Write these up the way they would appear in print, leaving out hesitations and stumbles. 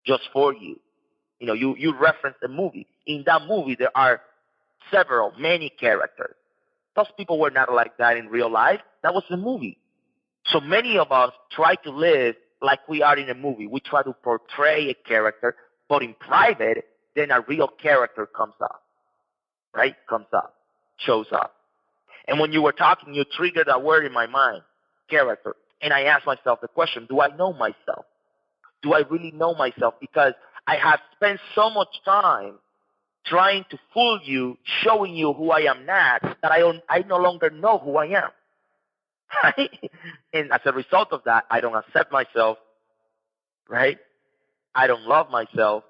just for you. You know, you reference a movie. In that movie, there are many characters. Those people were not like that in real life. That was the movie. So many of us try to live like we are in a movie. We try to portray a character, but in private, then a real character comes up, right? Shows up. And when you were talking, you triggered that word in my mind, character. And I asked myself the question, do I know myself? Do I really know myself? Because I have spent so much time trying to fool you, showing you who I am not, that I no longer know who I am. Right? And as a result of that, I don't accept myself, right? I don't love myself,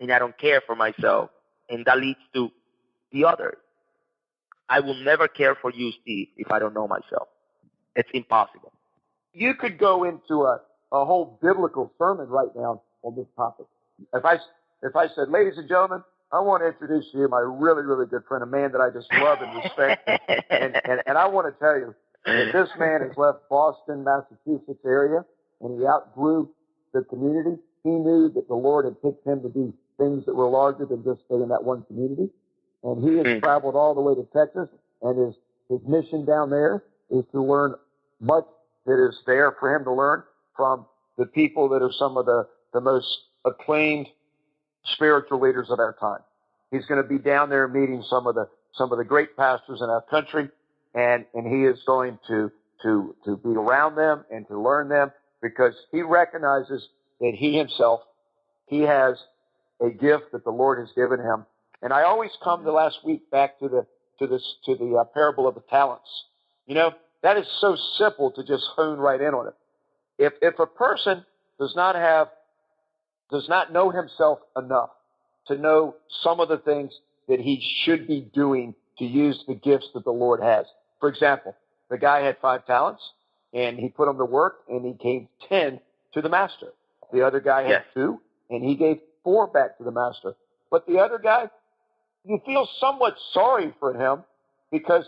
and I don't care for myself. And that leads to the others. I will never care for you, Steve, if I don't know myself. It's impossible. You could go into a whole biblical sermon right now on this topic. If I said, ladies and gentlemen, I want to introduce you to my really, really good friend, a man that I just love and respect. and I want to tell you that this man has left Boston, Massachusetts area, and he outgrew the community. He knew that the Lord had picked him to do things that were larger than just stay in that one community. And he has traveled all the way to Texas, and his mission down there is to learn much that is there for him to learn from the people that are some of the most acclaimed spiritual leaders of our time. He's going to be down there meeting some of the great pastors in our country, and he is going to be around them and to learn them, because he recognizes that he has a gift that the Lord has given him. And I always come the last week back to the parable of the talents. You know, that is so simple to just hone right in on it. If a person does not know himself enough to know some of the things that he should be doing to use the gifts that the Lord has. For example, the guy had 5 talents, and he put them to work, and he gave 10 to the master. The other guy had 2, and he gave 4 back to the master. But the other guy, you feel somewhat sorry for him, because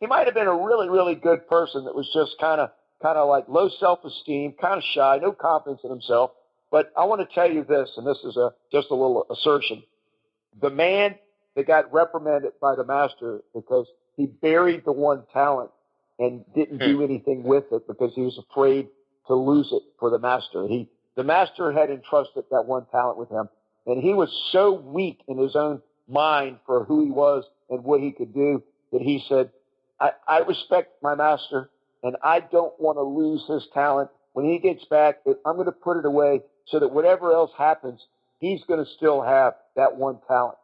he might have been a really, really good person that was just kind of like low self-esteem, kind of shy, no confidence in himself. But I want to tell you this, and this is just a little assertion. The man that got reprimanded by the master because he buried the 1 talent and didn't do anything with it because he was afraid to lose it for the master. The master had entrusted that 1 talent with him, and he was so weak in his own mind for who he was and what he could do that he said, I respect my master, and I don't want to lose his talent. When he gets back, I'm going to put it away so that whatever else happens, he's going to still have that 1 talent.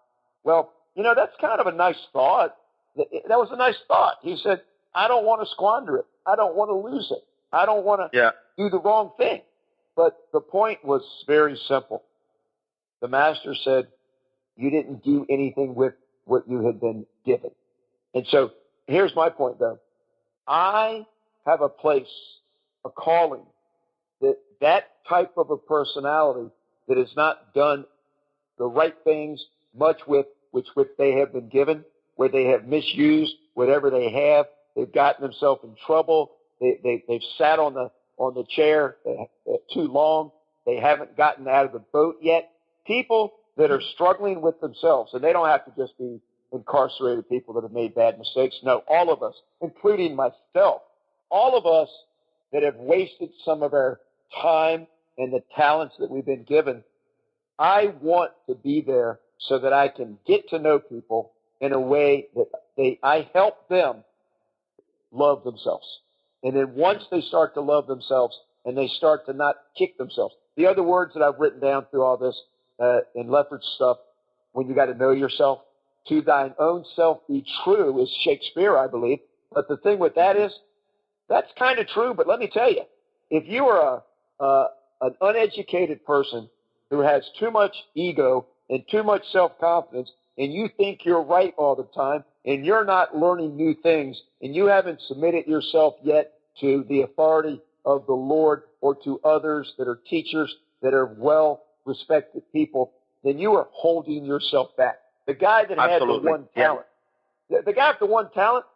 Well, you know, that's kind of a nice thought. That was a nice thought. He said, I don't want to squander it. I don't want to lose it. I don't want to do the wrong thing. But the point was very simple. The master said, you didn't do anything with what you had been given. And so here's my point, though. I have a place, a calling, that type of a personality that has not done the right things much with which they have been given, where they have misused whatever they have. They've gotten themselves in trouble. They've sat on the chair too long. They haven't gotten out of the boat yet. People that are struggling with themselves, and they don't have to just be incarcerated people that have made bad mistakes. No, all of us, including myself, all of us that have wasted some of our time and the talents that we've been given. I want to be there so that I can get to know people in a way that I help them love themselves. And then once they start to love themselves and they start to not kick themselves. The other words that I've written down through all this in Lefford's stuff, when you got to know yourself, to thine own self be true, is Shakespeare, I believe. But the thing with that is, that's kind of true. But let me tell you, if you are an uneducated person who has too much ego and too much self-confidence, and you think you're right all the time, and you're not learning new things, and you haven't submitted yourself yet to the authority of the Lord or to others that are teachers that are well-respected people, then you are holding yourself back. The guy that had the 1 talent, the guy with the 1 talent,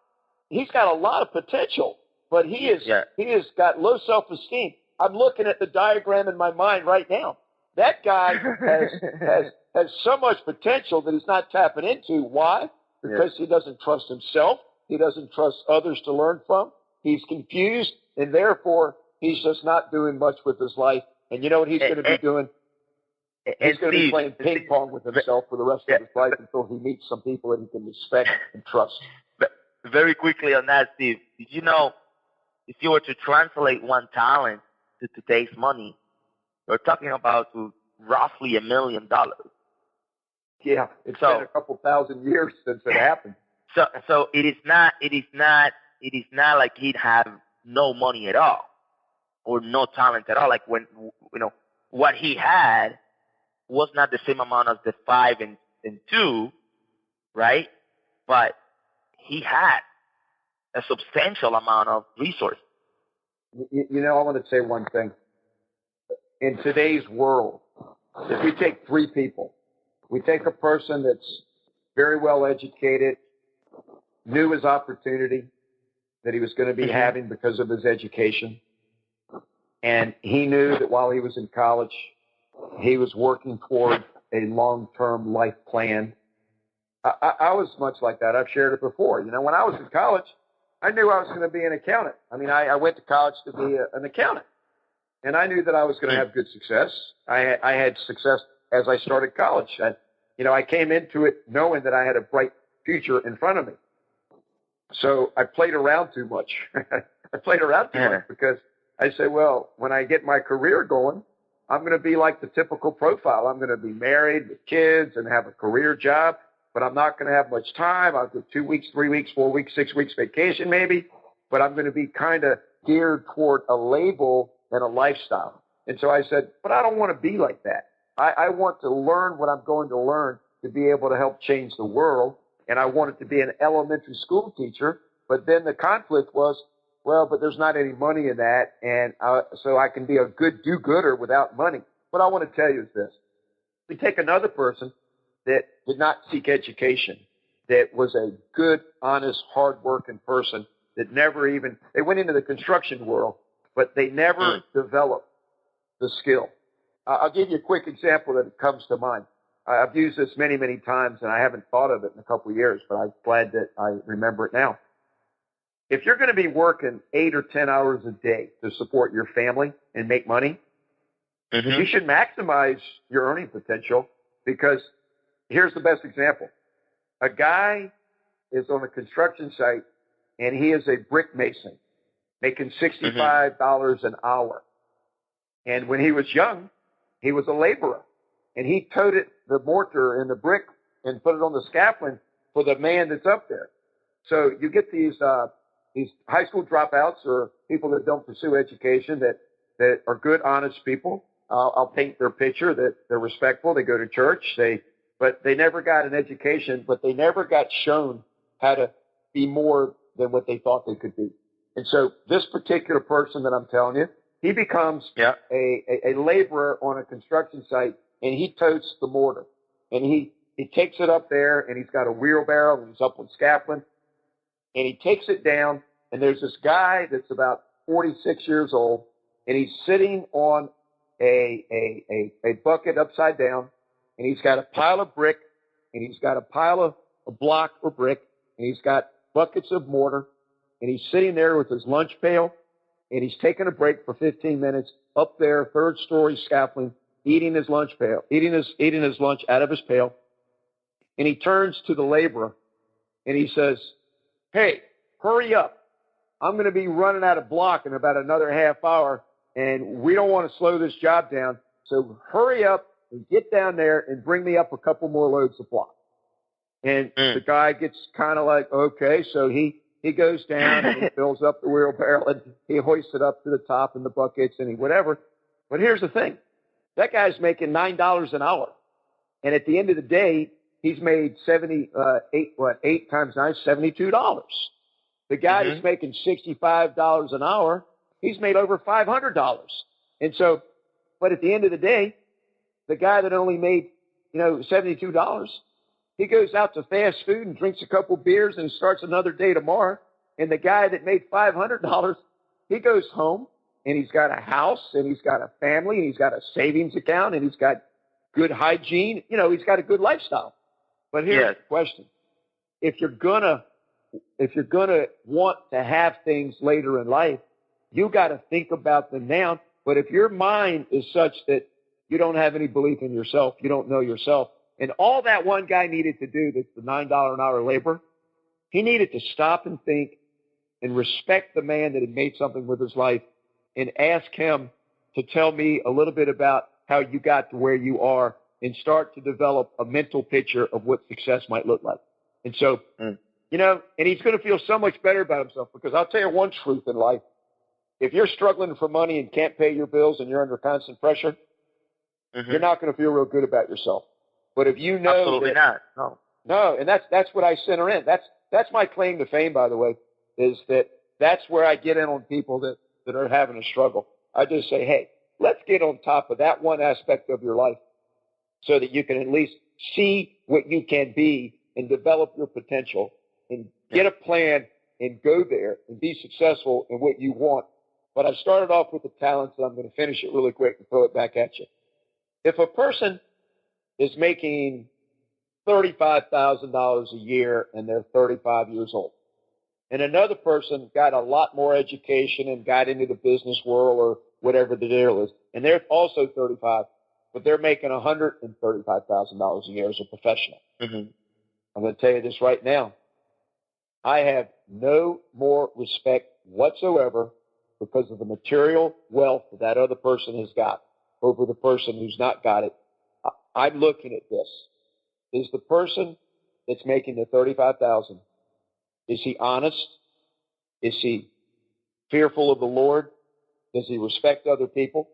he's got a lot of potential, but he has got low self-esteem. I'm looking at the diagram in my mind right now. That guy has so much potential that he's not tapping into. Why? Because he doesn't trust himself. He doesn't trust others to learn from. He's confused, and therefore he's just not doing much with his life. And you know what he's going to be doing? He's going to be playing ping pong with himself for the rest of his life until he meets some people that he can respect and trust. Very quickly on that, Steve, did you know if you were to translate one talent to today's money, we're talking about roughly $1 million. Yeah, it's been a couple thousand years since it happened. So it is not like he'd have no money at all or no talent at all. Like when what he had was not the same amount as the 5 and 2, right? But he had a substantial amount of resources. You know, I want to say one thing. In today's world, if we take 3 people, we take a person that's very well educated, knew his opportunity that he was going to be having because of his education, and he knew that while he was in college, he was working toward a long-term life plan. I was much like that. I've shared it before. You know, when I was in college, I knew I was going to be an accountant. I mean, I went to college to be an accountant. And I knew that I was going to have good success. I had success as I started college. I came into it knowing that I had a bright future in front of me. So I played around too much. Much because I said, well, when I get my career going, I'm going to be like the typical profile. I'm going to be married with kids and have a career job, but I'm not going to have much time. I'll go 2 weeks, 3 weeks, 4 weeks, 6 weeks vacation maybe, but I'm going to be kind of geared toward a label and a lifestyle. And so I said, but I don't want to be like that. I want to learn what I'm going to learn to be able to help change the world. And I wanted to be an elementary school teacher. But then the conflict was, well, but there's not any money in that. And so I can be a good do-gooder without money. What I want to tell you is this. We take another person that did not seek education, that was a good, honest, hard-working person that never even, they went into the construction world, but they never developed the skill. I'll give you a quick example that comes to mind. I've used this many, many times, and I haven't thought of it in a couple of years, but I'm glad that I remember it now. If you're going to be working 8 or 10 hours a day to support your family and make money, you should maximize your earning potential, because here's the best example. A guy is on a construction site, and he is a brick mason, making $65 an hour. And when he was young, he was a laborer. And he toted the mortar and the brick and put it on the scaffolding for the man that's up there. So you get these high school dropouts or people that don't pursue education that are good, honest people. I'll paint their picture that they're respectful. They go to church. But they never got an education, but they never got shown how to be more than what they thought they could be. And so this particular person that I'm telling you, he becomes a laborer on a construction site, and he totes the mortar. And he takes it up there, and he's got a wheelbarrow, and he's up on scaffolding, and he takes it down, and there's this guy that's about 46 years old, and he's sitting on a bucket upside down, and he's got a pile of brick, and he's got a pile of a block or brick, and he's got buckets of mortar, and he's sitting there with his lunch pail, and he's taking a break for 15 minutes up there, 3rd story scaffolding, eating his lunch out of his pail. And he turns to the laborer and he says, "Hey, hurry up. I'm going to be running out of block in about another half hour, and we don't want to slow this job down. So hurry up and get down there and bring me up a couple more loads of block." And the guy gets kind of like, okay. So he goes down and he fills up the wheelbarrow and he hoists it up to the top in the buckets and whatever. But here's the thing. That guy's making $9 an hour. And at the end of the day, he's made 8 times 9, $72. The guy that's making $65 an hour, he's made over $500. And so, but at the end of the day, the guy that only made, $72, he goes out to fast food and drinks a couple beers and starts another day tomorrow. And the guy that made $500, he goes home and he's got a house, and he's got a family, and he's got a savings account, and he's got good hygiene. He's got a good lifestyle. But here's the question. If you're gonna want to have things later in life, you got to think about them now. But if your mind is such that you don't have any belief in yourself, you don't know yourself, and all that one guy needed to do, that's the $9 an hour labor, he needed to stop and think and respect the man that had made something with his life and ask him to tell me a little bit about how you got to where you are and start to develop a mental picture of what success might look like. And so, and he's going to feel so much better about himself, because I'll tell you one truth in life. If you're struggling for money and can't pay your bills and you're under constant pressure, you're not going to feel real good about yourself. But if you know absolutely not. No, and that's what I center in. That's my claim to fame, by the way, is that's where I get in on people that are having a struggle. I just say, hey, let's get on top of that one aspect of your life so that you can at least see what you can be and develop your potential and get a plan and go there and be successful in what you want. But I started off with the talents, and I'm going to finish it really quick and throw it back at you. If a person is making $35,000 a year and they're 35 years old, and another person got a lot more education and got into the business world or whatever the deal is, and they're also 35, but they're making $135,000 a year as a professional. I'm going to tell you this right now. I have no more respect whatsoever because of the material wealth that other person has got over the person who's not got it. I'm looking at this. Is the person that's making the $35,000, is he honest? Is he fearful of the Lord? Does he respect other people?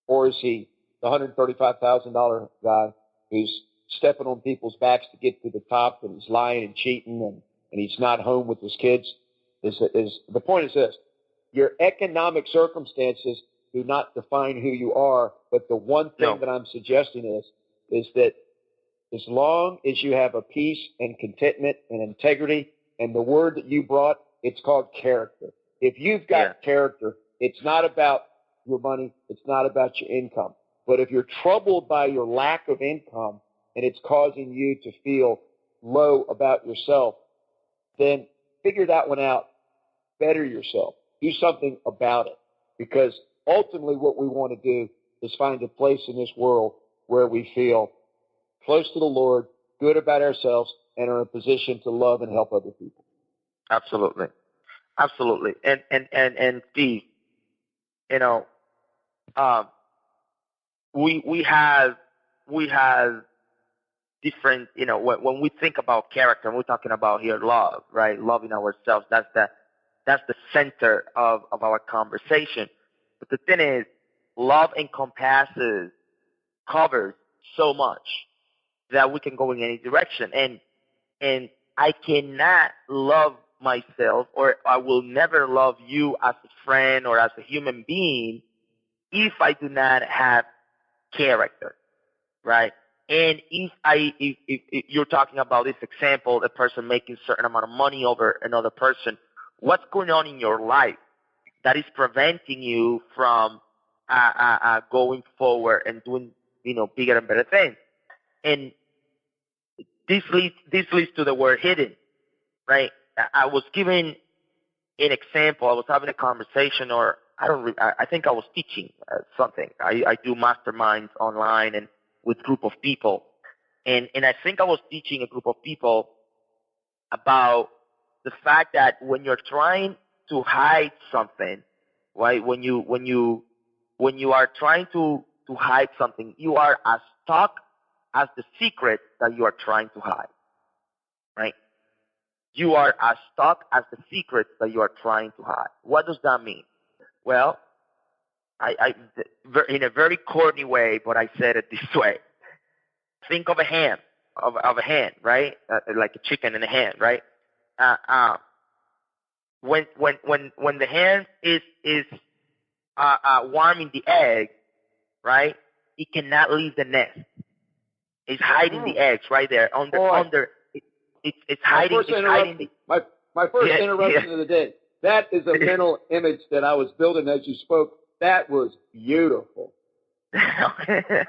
Or is he the $135,000 guy who's stepping on people's backs to get to the top, and he's lying and cheating, and he's not home with his kids? The point is this: your economic circumstances do not define who you are, but the one thing that I'm suggesting is that as long as you have a peace and contentment and integrity, and the word that you brought, it's called character. If you've got character, it's not about your money, it's not about your income. But if you're troubled by your lack of income and it's causing you to feel low about yourself, then figure that one out. Better yourself. Do something about it. Because ultimately what we want to do is find a place in this world where we feel close to the Lord, good about ourselves, and are in a position to love and help other people. Absolutely. Absolutely. And Steve, we have different, when we think about character, and we're talking about here love, right? Loving ourselves. That's the center of our conversation. But the thing is, love covers so much that we can go in any direction. And I cannot love myself, or I will never love you as a friend or as a human being if I do not have character, right? And if you're talking about this example, a person making a certain amount of money over another person, what's going on in your life that is preventing you from going forward and doing, bigger and better things? And this leads to the word hidden, right? I was giving an example. I was having a conversation, or I think I was teaching something. I do masterminds online and with group of people. And I think I was teaching a group of people about the fact that when you're trying to hide something, right? When you are trying to hide something, you are as stuck as the secret that you are trying to hide, right? You are as stuck as the secret that you are trying to hide. What does that mean? Well, I in a very corny way, but I said it this way. Think of a hen, of a hen, right? Like a chicken in a hen, right? When the hen is warming the egg, right? It cannot leave the nest. It's hiding the eggs right there under. It's hiding. My first interruption of the day. That is a mental image that I was building as you spoke. That was beautiful. Okay.